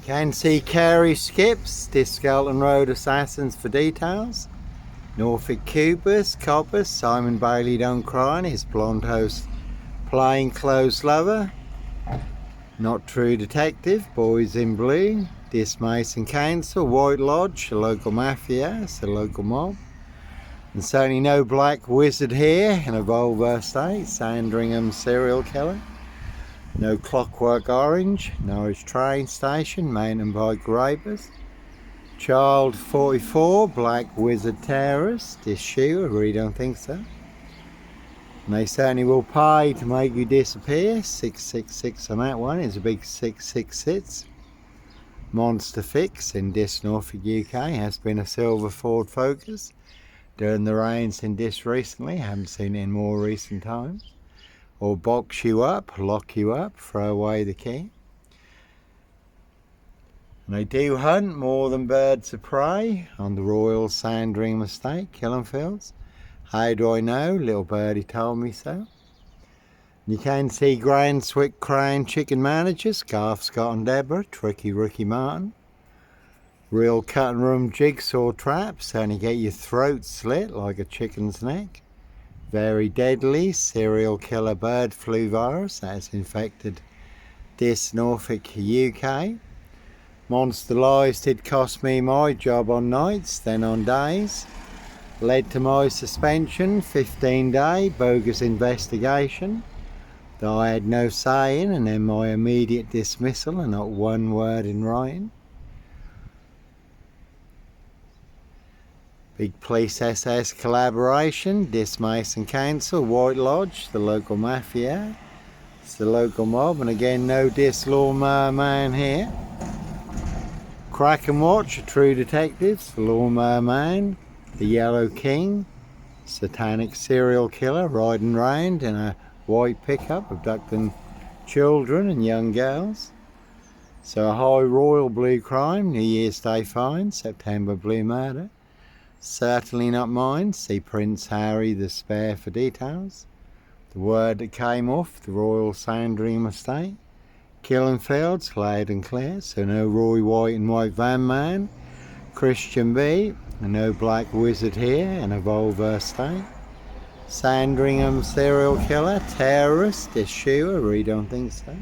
Can see Carey Skips, Diskelton Road Assassins for details. Norfolk Coopers, Coppers, Simon Bailey Don't Cry, and his blonde host Plain Clothes Lover. Not True Detective, Boys in Blue, Dis Mason Council, White Lodge, the local mafia, it's the local mob. And certainly no black wizard here in a Volvo estate, Sandringham serial killer. No Clockwork Orange, Norwich train station, mountain bike rapers. Child 44, black wizard terrorist, this shoe, I really don't think so. And they certainly will pay to make you disappear, 666 on that one, it's a big 666. Monster Fix in Dis Norfolk UK, has been a silver Ford Focus. During the rains in Dis recently, haven't seen it in more recent times. Or box you up, lock you up, throw away the key. And they do hunt more than birds of prey on the Royal Sandringham estate, Killenfields. How do I know? Little birdie told me so. You can see Grand Swick Crown chicken managers, Garth Scott and Deborah, Tricky Ricky Martin. Real cutting room jigsaw traps, only get your throat slit like a chicken's neck. Very deadly serial killer bird flu virus that has infected Dis Norfolk UK. Monster lies did cost me my job on nights, then on days. Led to my suspension, 15-day bogus investigation that I had no say in, and then my immediate dismissal and not one word in writing. Big police SS collaboration, Dis Mason Council, White Lodge, the local mafia, it's the local mob, and again no Dis Lawnmower Man here. Crack and Watch, True Detectives, the Lawnmower Man, the Yellow King, satanic serial killer riding round in a white pickup abducting children and young girls. So a high royal blue crime, New Year's Day fine, September blue murder. Certainly not mine. See Prince Harry the Spare for details. The word that came off the Royal Sandringham estate. Killenfields, loud and clear. So no Roy White and White Van Man. Christian B. And no black wizard here in a Volvo estate. Sandringham serial killer, terrorist, this shoe, I really don't think so.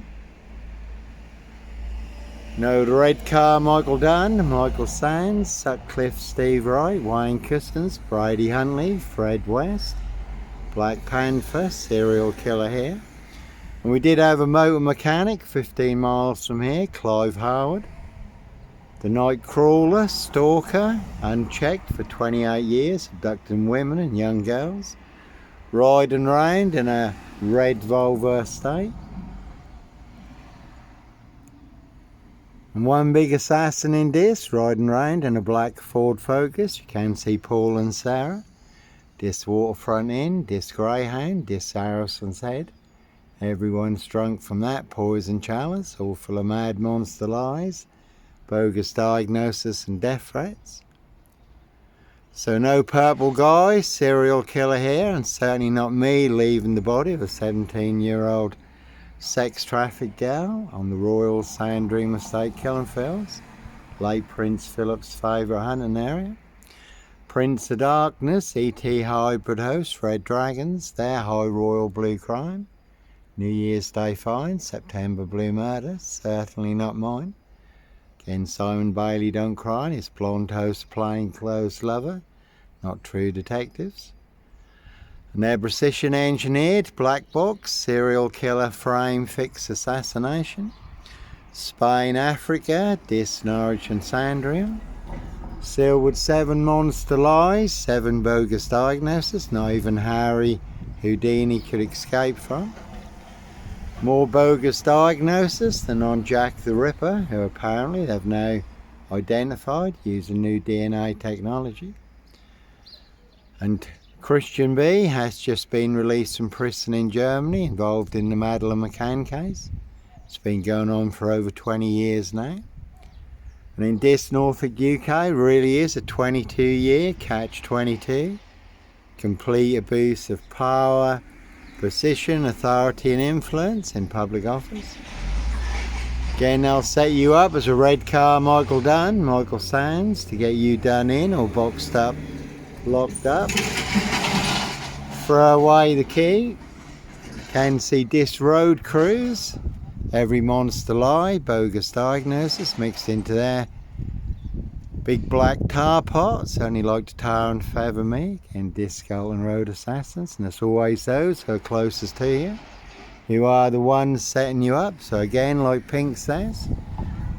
No, the red car, Michael Dunn, Michael Sands, Sutcliffe, Steve Wright, Wayne Custins, Brady Huntley, Fred West, Black Panther, serial killer here. And we did have a motor mechanic 15 miles from here, Clive Howard. The night crawler, stalker, unchecked for 28 years, abducting women and young girls. Riding round in a red Volvo estate. And one big assassin in Dis, riding round in a black Ford Focus. You can see Paul and Sarah. Dis Waterfront Inn, Dis Greyhound, Dis Saracens Head. Everyone's drunk from that, poison chalice, all full of mad monster lies, bogus diagnosis and death threats. So no purple guy, serial killer here, and certainly not me leaving the body of a 17-year-old sex trafficked girl on the Royal Sandringham estate, Killenfields, late Prince Philip's favourite hunting area. Prince of Darkness, E.T. hybrid host, Red Dragons, their high royal blue crime. New Year's Day fine, September blue murder, certainly not mine. Again, Simon Bailey Don't Cry, and his blonde host Plain Clothes Lover, Not True Detectives. And their precision engineered black box, serial killer frame fix assassination. Spain, Africa, Dis Norwich and Sandringham. Sealed with 7 monster lies, 7 bogus diagnoses, not even Harry Houdini could escape from. More bogus diagnosis than on Jack the Ripper, who apparently they've now identified using new DNA technology. And Christian B has just been released from prison in Germany, involved in the Madeleine McCann case. It's been going on for over 20 years now. And in Dis Norfolk UK really is a 22-year catch-22. Complete abuse of power, position, authority and influence in public office. Again, they'll set you up as a red car Michael Dunn, Michael Sands, to get you done in or boxed up, locked up. Throw away the key. Can see Dis Road Crews. Every monster lie, bogus diagnosis mixed into their big black tar pots. Only like to tar and feather me. And Disco and Road Assassins. And it's always those who are closest to you who are the ones setting you up. So again, like Pink says,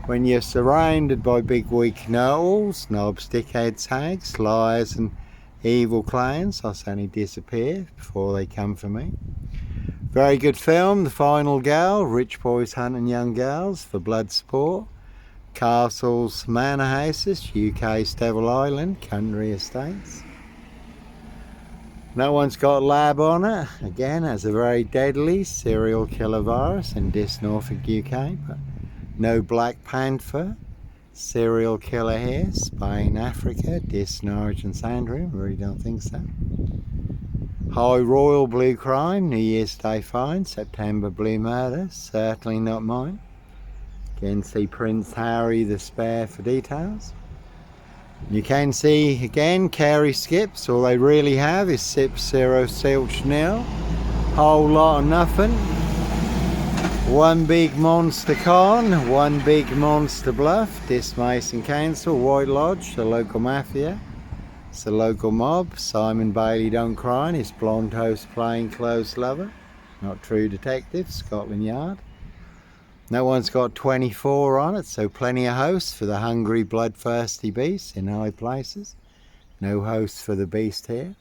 when you're surrounded by big weak know-alls, knobs, dickheads, hags, liars and evil clowns, I'll suddenly disappear before they come for me. Very good film, The Final Girl, rich boys hunting young girls for blood sport. Castles, manor houses, UK's Devil Island, country estates. No one's got a lab on it. Again, has a very deadly serial killer virus in this Norfolk, UK. But no Black Panther, serial killer here. Spain, Africa, this Norwich and Sandringham. Really don't think so. High Royal Blue Crime, New Year's Day Fine, September Blue Murder, certainly not mine. Again, see Prince Harry the Spare for details. You can see again Carey skips, all they really have is sip, zero, silch, nil. Whole lot of nothing. One big monster con, one big monster bluff. This Mason Council, White Lodge, the local mafia. It's the local mob. Simon Bailey don't cry, and his blonde host plain clothes lover. Not true detective, Scotland Yard. No one's got 24 on it, so plenty of hosts for the hungry, bloodthirsty beasts in high places. No hosts for the beast here.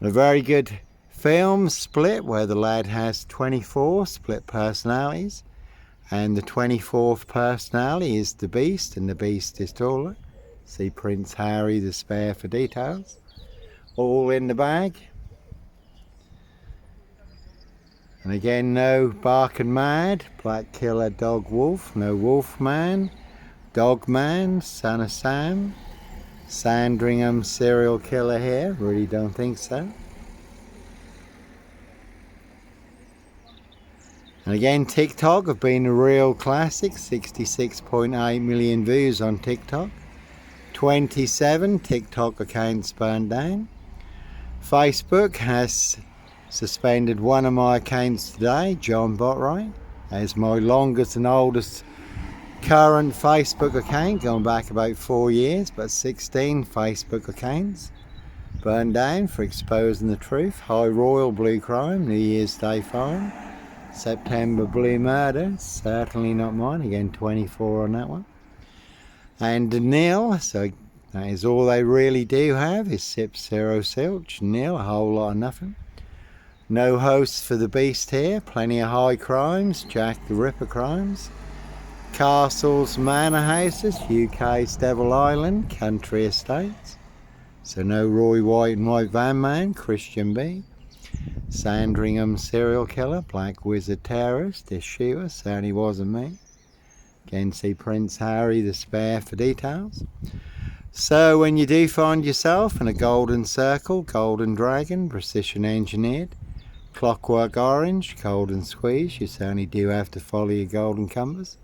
And a very good film, Split, where the lad has 24 split personalities. And the 24th personality is the beast, and the beast is taller. See Prince Harry the Spare for details. All in the bag. And again, no Bark and Mad, Black Killer, Dog Wolf, no Wolf Man, Dog Man, Son of Sam, Sandringham serial killer here, really don't think so. And again, TikTok have been a real classic, 66.8 million views on TikTok. 27 TikTok accounts burned down. Facebook has suspended one of my accounts today, John Botwright, as my longest and oldest current Facebook account, going back about 4 years, but 16 Facebook accounts burned down for exposing the truth. High Royal Blue Crime, New Year's Day Fine, September Blue Murder, certainly not mine, again 24 on that one. And nil, so that is all they really do have, is sip, zero, silch, nil, a whole lot of nothing. No hosts for the beast here, plenty of high crimes, Jack the Ripper crimes. Castles, manor houses, UK's Devil Island, country estates. So no Roy White and White Van Man, Christian B. Sandringham serial killer, Black Wizard terrorist, this shooter, certainly wasn't me. Again, see Prince Harry the Spare for details. So when you do find yourself in a golden circle, golden dragon, precision engineered, clockwork orange, golden squeeze, you certainly do have to follow your golden compass.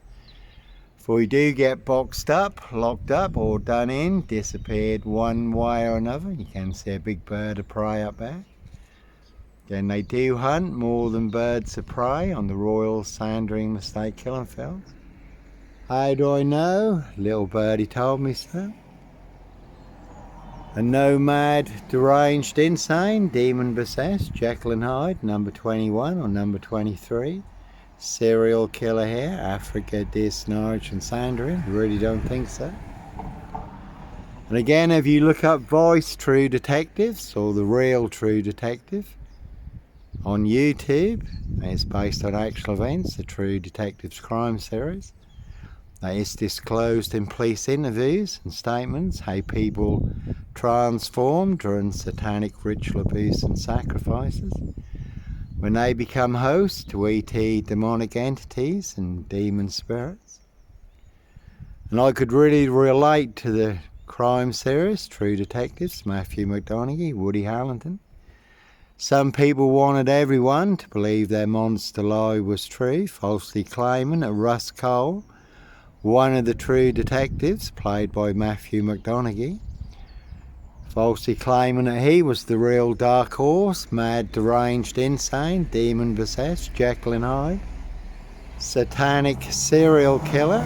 For you do get boxed up, locked up, or done in, disappeared one way or another. You can see a big bird of prey up there. Then they do hunt more than birds of prey on the Royal Sandringham Estate killing fields. How do I know? Little birdie told me so. A nomad, deranged, insane, demon possessed, Jekyll and Hyde, number 21 or number 23. Serial killer here, Africa, Dis, Norwich and Sandringham. Really don't think so. And again, if you look up Voice True Detectives or The Real True Detective on YouTube, it's based on actual events, the True Detectives crime series. That is disclosed in police interviews and statements how people transform during satanic ritual abuse and sacrifices when they become hosts to ET demonic entities and demon spirits. And I could really relate to the crime series True Detectives, Matthew McConaughey, Woody Harrelson. Some people wanted everyone to believe their monster lie was true, falsely claiming that Russ Cole, one of the true detectives, played by Matthew McConaughey, falsely claiming that he was the real Dark Horse, mad, deranged, insane, demon-possessed, Jekyll and Hyde, satanic serial killer.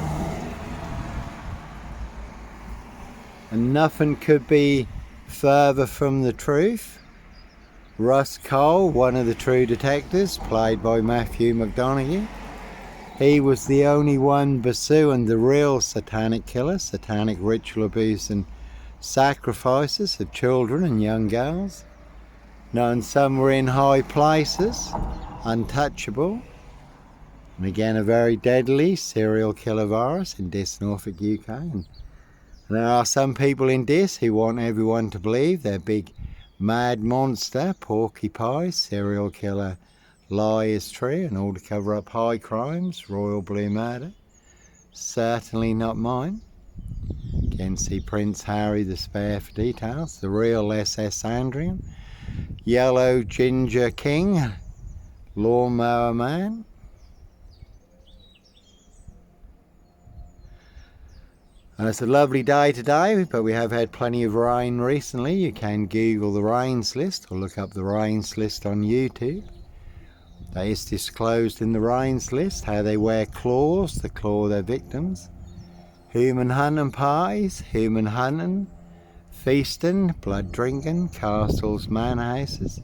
And nothing could be further from the truth. Russ Cole, one of the true detectives, played by Matthew McConaughey, he was the only one pursuing the real satanic killer, satanic ritual abuse and sacrifices of children and young girls. Knowing some were in high places, untouchable, and again a very deadly serial killer virus in this Norfolk, UK. And there are some people in this who want everyone to believe their big mad monster, porcupine, serial killer lie is true, and all to cover up high crimes, royal blue murder. Certainly not mine. Again, see Prince Harry the Spare for details. The real SS Sandringham, Yellow Ginger King, Lawnmower Man. And it's a lovely day today, but we have had plenty of rain recently. You can Google the rains list or look up the rains list on YouTube. That is disclosed in the rains list how they wear claws to claw their victims. Human hunting parties, human hunting, feasting, blood drinking, castles, manor houses,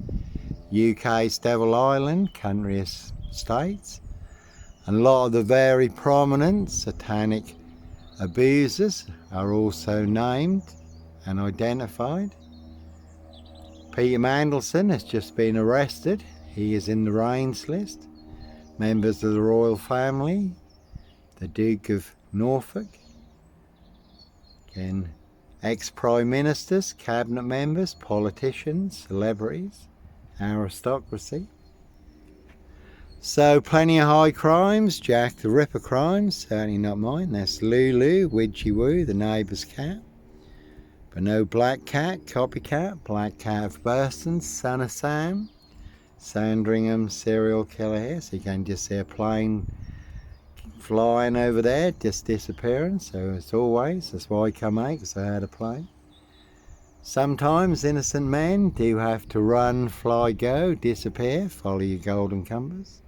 UK's Devil Island, country estates, and a lot of the very prominent satanic abusers are also named and identified. Peter Mandelson has just been arrested. He is in the rains list. Members of the royal family, the Duke of Norfolk, again, ex-prime ministers, cabinet members, politicians, celebrities, aristocracy. So plenty of high crimes. Jack the Ripper crimes, certainly not mine. That's Lulu, Widgy Woo, the neighbour's cat. But no Black Cat, Copycat, Black Cat of Burston, Son of Sam, Sandringham serial killer here. So you can just see a plane flying over there, just disappearing. So as always, that's why I come out, because I had a plane. Sometimes innocent men do have to run, fly, go, disappear, follow your golden compass.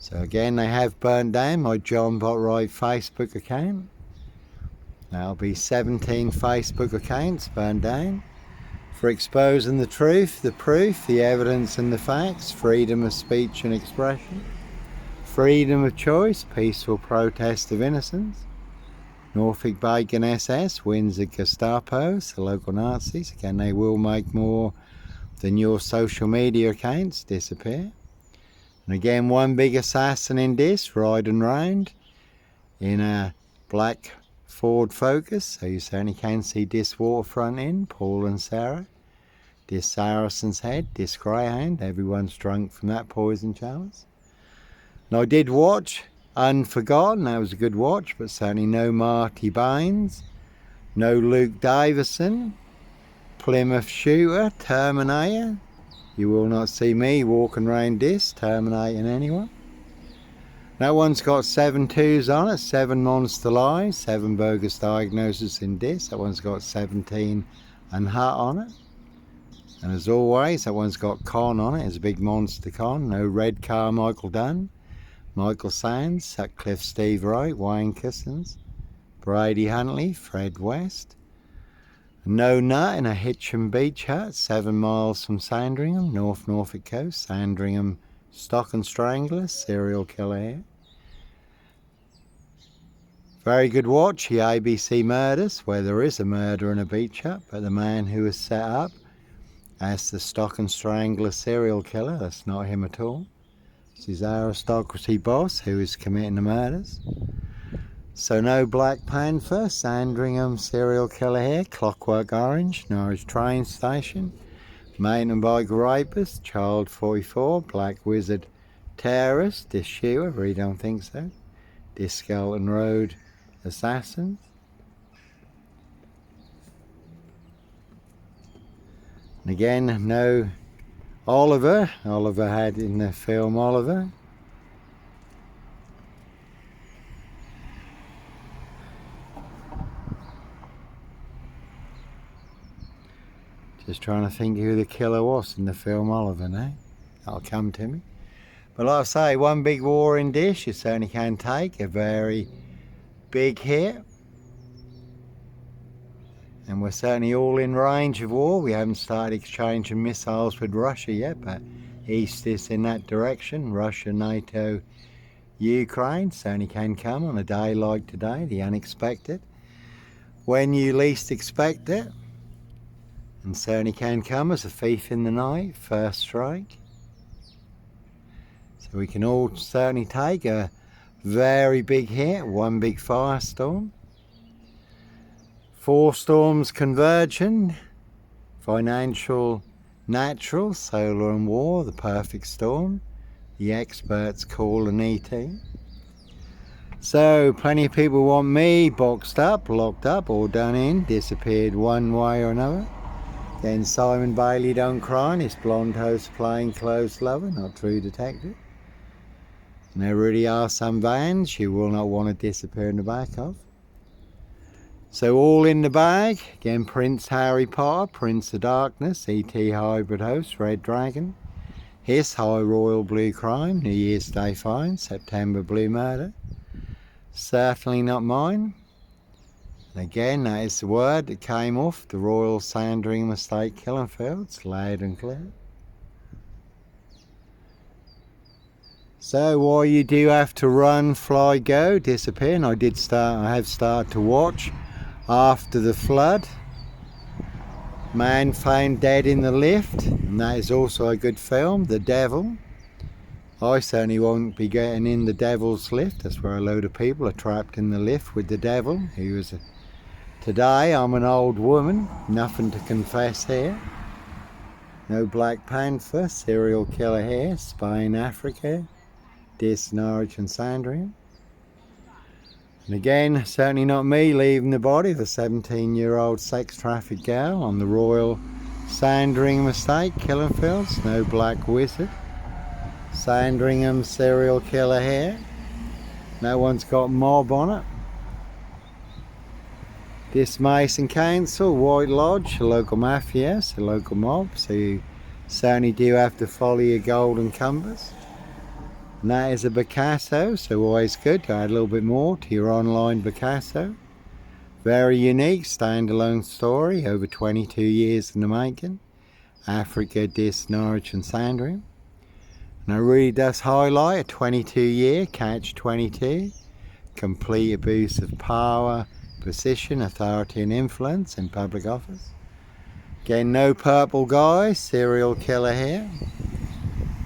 So again, they have burnt down my John Botwright Facebook account. That'll be 17 Facebook accounts burned down for exposing the truth, the proof, the evidence and the facts, freedom of speech and expression, freedom of choice, peaceful protest of innocence. Norfolk Bacon SS wins at Gestapo, the local Nazis. Again, they will make more than your social media accounts disappear. And again, one big assassin in this, riding round in a black Ford Focus. So you certainly can see this waterfront in, Paul and Sarah. This Saracen's Head, this Greyhound. Everyone's drunk from that poison chalice. And I did watch Unforgotten, that was a good watch, but certainly no Marty Baines, no Luke Davison, Plymouth Shooter, Terminator. You will not see me walking around this, terminating anyone. That one's got 7 2s on it, 7 monster lies, 7 bogus diagnoses in this. That one's got 17 and hut on it. And as always, that one's got con on it, it's a big monster con. No Red Carmichael Dunn, Michael Sands, Sutcliffe Steve Wright, Wayne Kissons, Brady Huntley, Fred West. No Nut in a Hitchin Beach hut, 7 miles from Sandringham, North Norfolk coast. Sandringham Stock and Strangler, serial killer here. Very good watch, the ABC Murders, where there is a murder in a beach hut, but the man who was set up as the Stock and Strangler serial killer, that's not him at all. It's his aristocracy boss who is committing the murders. So no Black Panther, Sandringham serial killer here, Clockwork Orange, Norwich train station, mountain bike rapist, Child 44, Black Wizard terrorist, this shooter, really don't think so, this Skelton Road assassins. And again, no Oliver had in the film Oliver. Just trying to think who the killer was in the film Oliver now. That'll come to me. But like I say, one big warring dish you certainly can take. A very big hit. And we're certainly all in range of war. We haven't started exchanging missiles with Russia yet, but East is in that direction. Russia, NATO, Ukraine certainly can come on a day like today, the unexpected. When you least expect it. And certainly can come as a thief in the night, first strike. So we can all certainly take a very big hit, one big firestorm. 4 storms converging, financial, natural, solar and war, the perfect storm. The experts call an ET. So plenty of people want me boxed up, locked up, or done in, disappeared one way or another. Then Simon Bailey don't cry, and his blonde host playing close lover, not true detective. And there really are some vans you will not want to disappear in the back of. So all in the bag, again Prince Harry Potter, Prince of Darkness, ET Hybrid Host, Red Dragon, Hiss High Royal Blue Crime, New Year's Day Fine, September Blue Murder, certainly not mine. And again, that is the word that came off the Royal Sandringham Estate killing fields, loud and clear. So while you do have to run, fly, go, disappear, and I have started to watch after the flood. Man found dead in the lift, and that is also a good film, The Devil. I certainly won't be getting in the devil's lift. That's where a load of people are trapped in the lift with the devil. Today I'm an old woman, nothing to confess here. No Black Panther, serial killer here, Spain, Africa, Dis, Norwich and Sandringham. And again, certainly not me leaving the body of a 17-year-old sex trafficked girl on the Royal Sandringham Estate killing fields. No Black Wizard. Sandringham serial killer here. No one's got mob on it. This Mason Council, White Lodge, a local mafia, a local mob, so you certainly do have to follow your golden compass. And that is a Picasso, so always good to add a little bit more to your online Picasso. Very unique, standalone story, over 22 years in the making. Africa, Dis, Norwich and Sandringham. And it really does highlight a 22-year catch-22, complete abuse of power, position, authority and influence in public office. Again, no purple guy, serial killer here.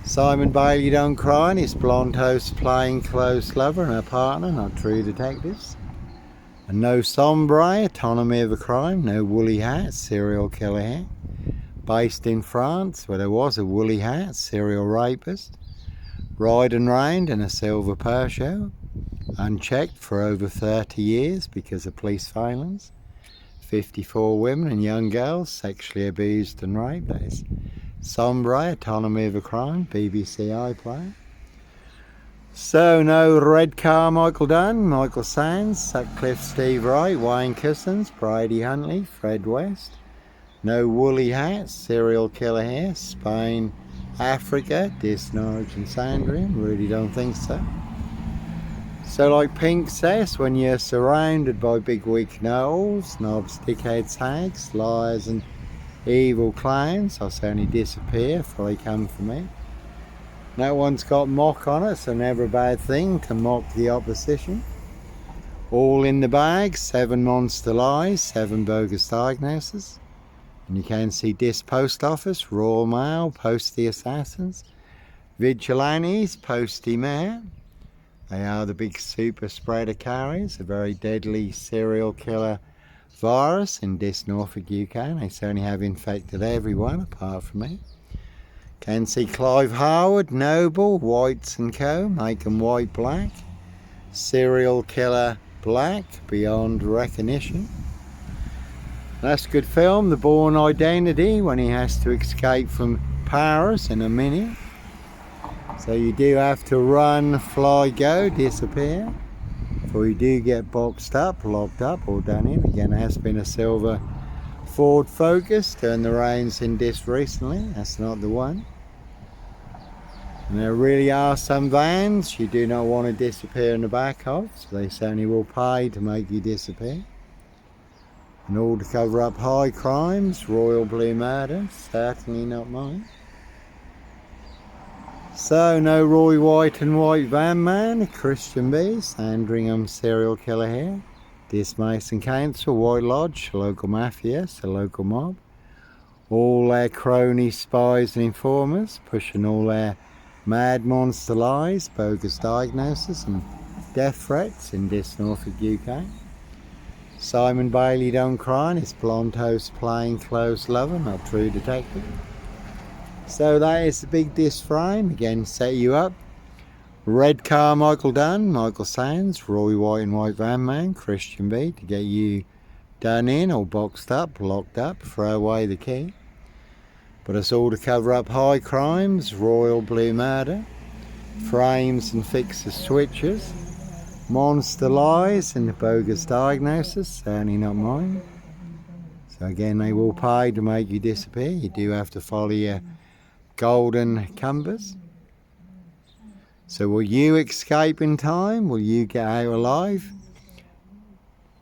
Simon Bailey don't cry, and his blonde host playing close lover and her partner, not true detectives. And no sombre, autonomy of a crime, no woolly hat, serial killer here. Based in France, where there was a woolly hat, serial rapist. Ride and round in a silver Peugeot, unchecked for over 30 years because of police violence. 54 women and young girls sexually abused and raped. That is sombre, autonomy of a crime, BBC iPlayer. So no red car Michael Dunn, Michael Sands, Sutcliffe Steve Wright, Wayne Cousins, Brady Huntley, Fred West. No woolly hats, serial killer here, Spain, Africa, Dis, Norwich and Sandringham, really don't think so. So like Pink says, when you're surrounded by big weak gnolls, snobs, dickheads, hags, liars and evil clowns, I'll certainly disappear before they come for me. No one's got mock on it, so never a bad thing to mock the opposition. All in the bag, 7 monster lies, 7 bogus diagnoses. And you can see Dis Post Office, Royal Mail, Postie Assassins, Vigilantes, Postie Mayor. They are the big super spreader carriers, a very deadly serial killer virus in Dis, Norfolk, UK. They certainly have infected everyone apart from me. Can see Clive Howard, Noble, Whites and Co. Make them white black. Serial killer black, beyond recognition. That's a good film, The Bourne Identity, when he has to escape from Paris in a minute. So you do have to run, fly, go, disappear. Before you do get boxed up, locked up, or done in. Again, there has been a silver Ford Focus. Turned the reins in this recently. That's not the one. And there really are some vans you do not want to disappear in the back of, so they certainly will pay to make you disappear. And all to cover up high crimes, royal blue murder, certainly not mine. So, no Roy White and White Van Man, Christian B, Sandringham serial killer here. This Mason Council, White Lodge, local mafia, a local mob. All their cronies, spies and informers, pushing all their mad monster lies, bogus diagnosis and death threats in this Norfolk UK. Simon Bailey don't cry, his blonde host plain clothes lover, not true detective. So that is the big disc frame, again set you up. Red car Michael Dunn, Michael Sands, Roy White and White Van Man, Christian B to get you done in or boxed up, locked up, throw away the key. But it's all to cover up high crimes, royal blue murder, frames and fixes switches, monster lies and bogus diagnosis, certainly not mine. So again, they will pay to make you disappear. You do have to follow your golden compass. So will you escape in time? Will you get out alive?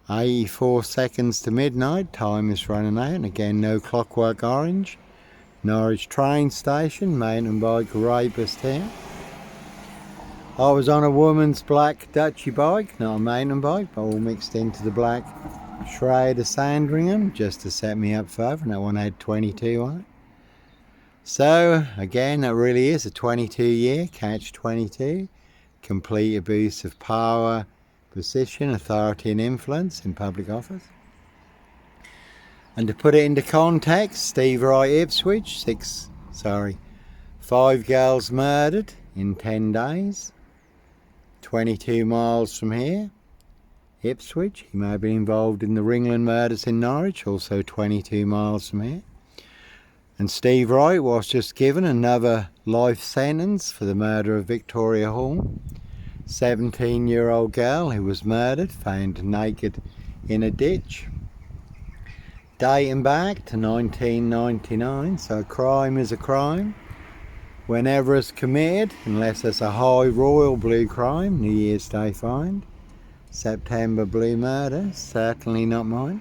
84 seconds to midnight, time is running out, and again no Clockwork Orange. Norwich train station, mountain bike rapist here. I was on a woman's black Dutchy bike, not a mountain bike, but all mixed into the black shroud of Sandringham, just to set me up further, and that one had 22 on it. So, again, that really is a 22-year catch-22, complete abuse of power, position, authority and influence in public office. And to put it into context, Steve Wright, Ipswich, 5 girls murdered in 10 days, 22 miles from here. Ipswich, he may have been involved in the Ringland murders in Norwich, also 22 miles from here. And Steve Wright was just given another life sentence for the murder of Victoria Hall, 17-year-old girl who was murdered, found naked in a ditch. Dating back to 1999, so a crime is a crime whenever it's committed, unless it's a high royal blue crime, New Year's Day find, September blue murder, certainly not mine.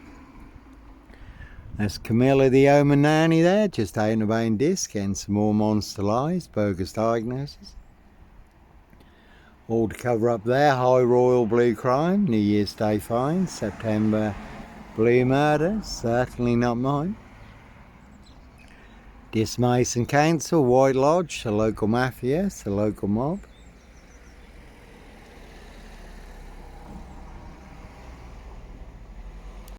That's Camilla the Omen Nanny there, just out and about in disc, getting some more monster lies, bogus diagnosis. All to cover up there, high royal blue crime, New Year's Day find, September blue murder, certainly not mine. This Mason Council, White Lodge, a local mafia, a local mob.